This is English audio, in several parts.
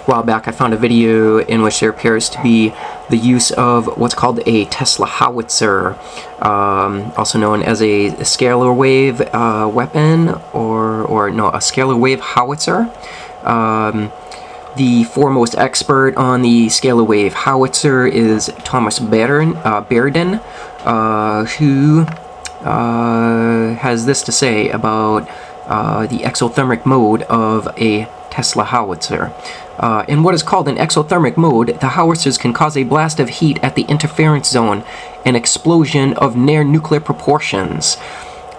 while back I found a video in which there appears to be the use of what's called a Tesla Howitzer, also known as a scalar wave weapon, or no, a scalar wave howitzer. The foremost expert on the scalar wave howitzer is Thomas Bairden, who has this to say about the exothermic mode of a Tesla howitzer. In what is called an exothermic mode, the howitzers can cause a blast of heat at the interference zone, an explosion of near-nuclear proportions.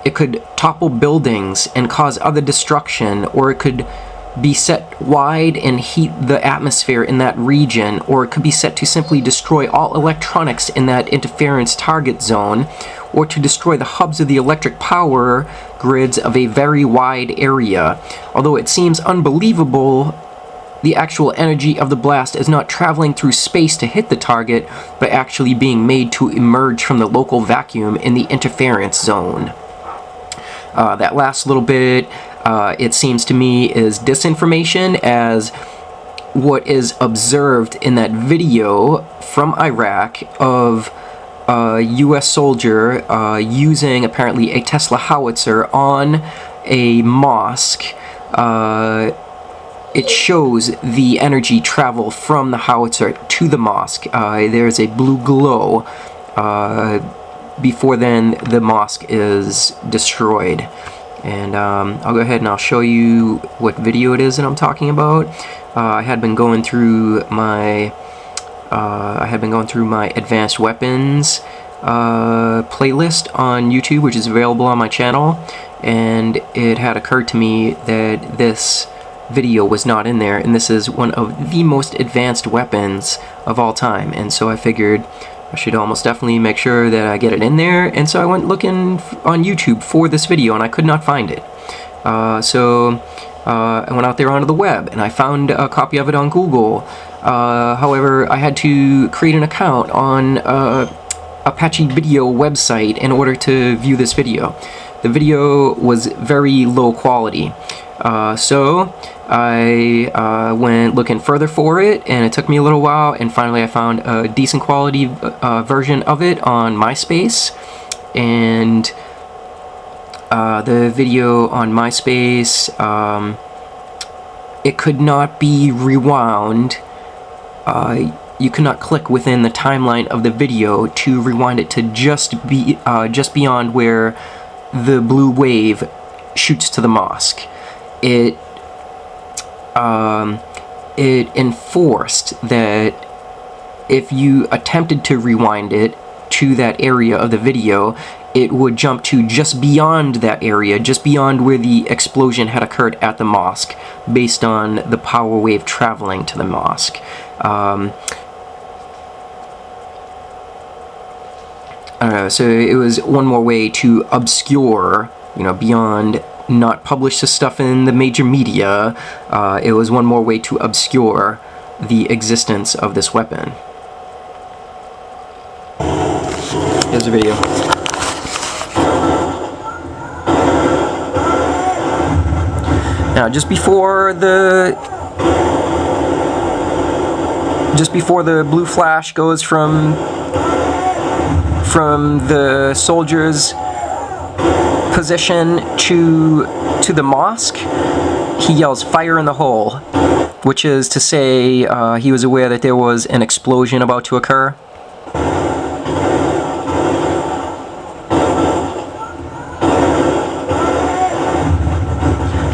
It could topple buildings and cause other destruction, or it could be set wide and heat the atmosphere in that region, or it could be set to simply destroy all electronics in that interference target zone, or to destroy the hubs of the electric power grids of a very wide area. Although it seems unbelievable, the actual energy of the blast is not traveling through space to hit the target, but actually being made to emerge from the local vacuum in the interference zone. That last little bit, it seems to me, is disinformation, as what is observed in that video from Iraq of a US soldier using apparently a Tesla howitzer on a mosque. It shows the energy travel from the howitzer to the mosque. There's a blue glow before then the mosque is destroyed. And I'll go ahead and I'll show you what video it is that I'm talking about. I had been going through my advanced weapons playlist on YouTube, which is available on my channel, and it had occurred to me that this video was not in there, and this is one of the most advanced weapons of all time, and so I figured I should almost definitely make sure that I get it in there, and so I went looking on YouTube for this video, and I could not find it. So I went out there onto the web, and I found a copy of it on Google. However, I had to create an account on Apache Video website in order to view this video. The video was very low quality. So I went looking further for it, and it took me a little while, and finally I found a decent quality version of it on MySpace. And the video on MySpace, it could not be rewound. You could not click within the timeline of the video to rewind it to just beyond where the blue wave shoots to the mosque. It enforced that if you attempted to rewind it to that area of the video, it would jump to just beyond that area, just beyond where the explosion had occurred at the mosque, based on the power wave traveling to the mosque. So it was one more way to obscure, beyond not publish the stuff in the major media. It was one more way to obscure the existence of this weapon. Here's the video. Now, just before the blue flash goes from the soldier's position to the mosque, he yells, "Fire in the hole," which is to say he was aware that there was an explosion about to occur.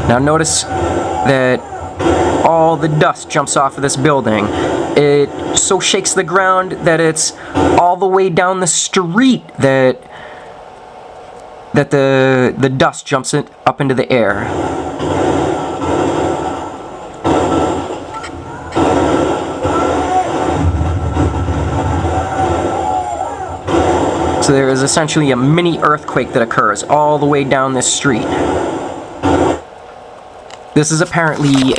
Now notice that all the dust jumps off of this building. It so shakes the ground that it's all the way down the street that the dust jumps up into the air. So there is essentially a mini earthquake that occurs all the way down this street. This is apparently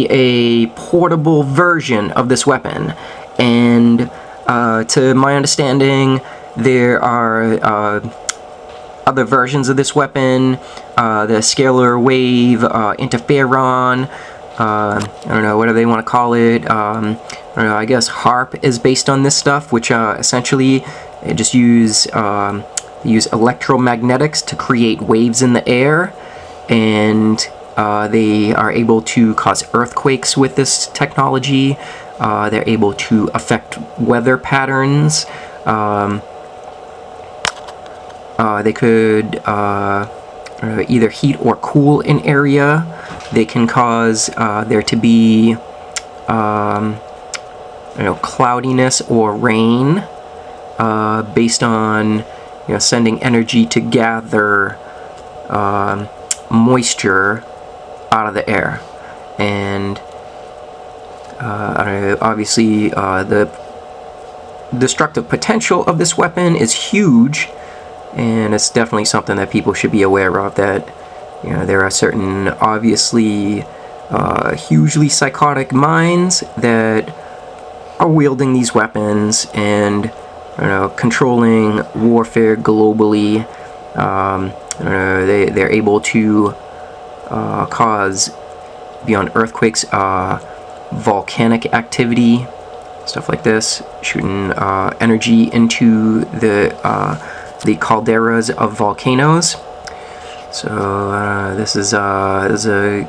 a portable version of this weapon, and to my understanding, there are other versions of this weapon, the scalar wave interferon, I don't know, whatever they want to call it. I don't know, I guess HARP is based on this stuff, which essentially they just use electromagnetics to create waves in the air, and they are able to cause earthquakes with this technology. They're able to affect weather patterns. They could either heat or cool an area. They can cause there to be cloudiness or rain based on sending energy to gather moisture out of the air. And I don't know, obviously the destructive potential of this weapon is huge, and it's definitely something that people should be aware of, that there are certain obviously hugely psychotic minds that are wielding these weapons and controlling warfare globally. They're able to cause, beyond earthquakes, volcanic activity, stuff like this, shooting energy into the calderas of volcanoes. So this is a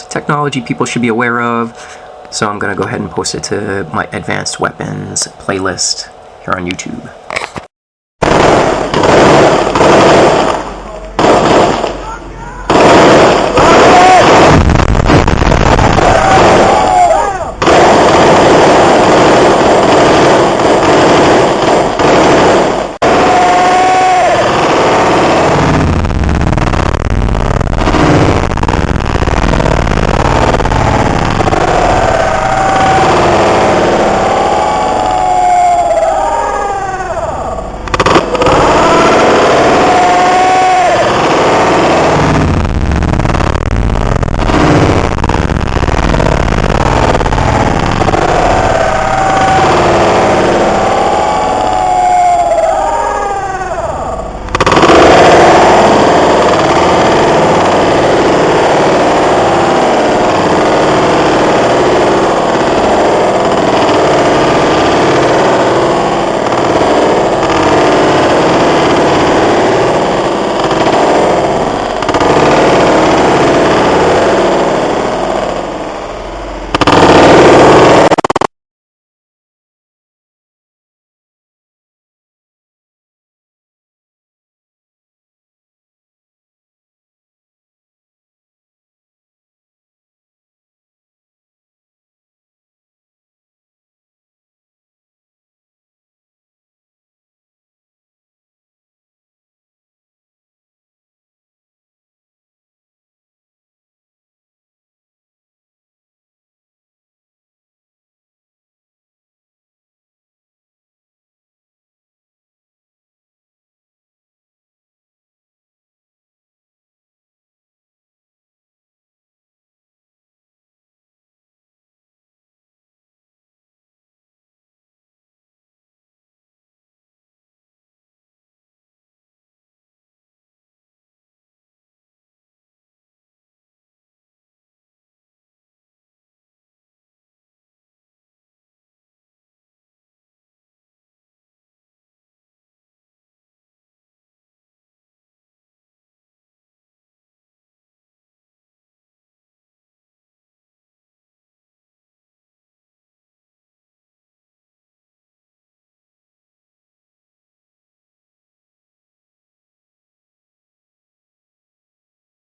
technology people should be aware of. So I'm gonna go ahead and post it to my advanced weapons playlist here on YouTube.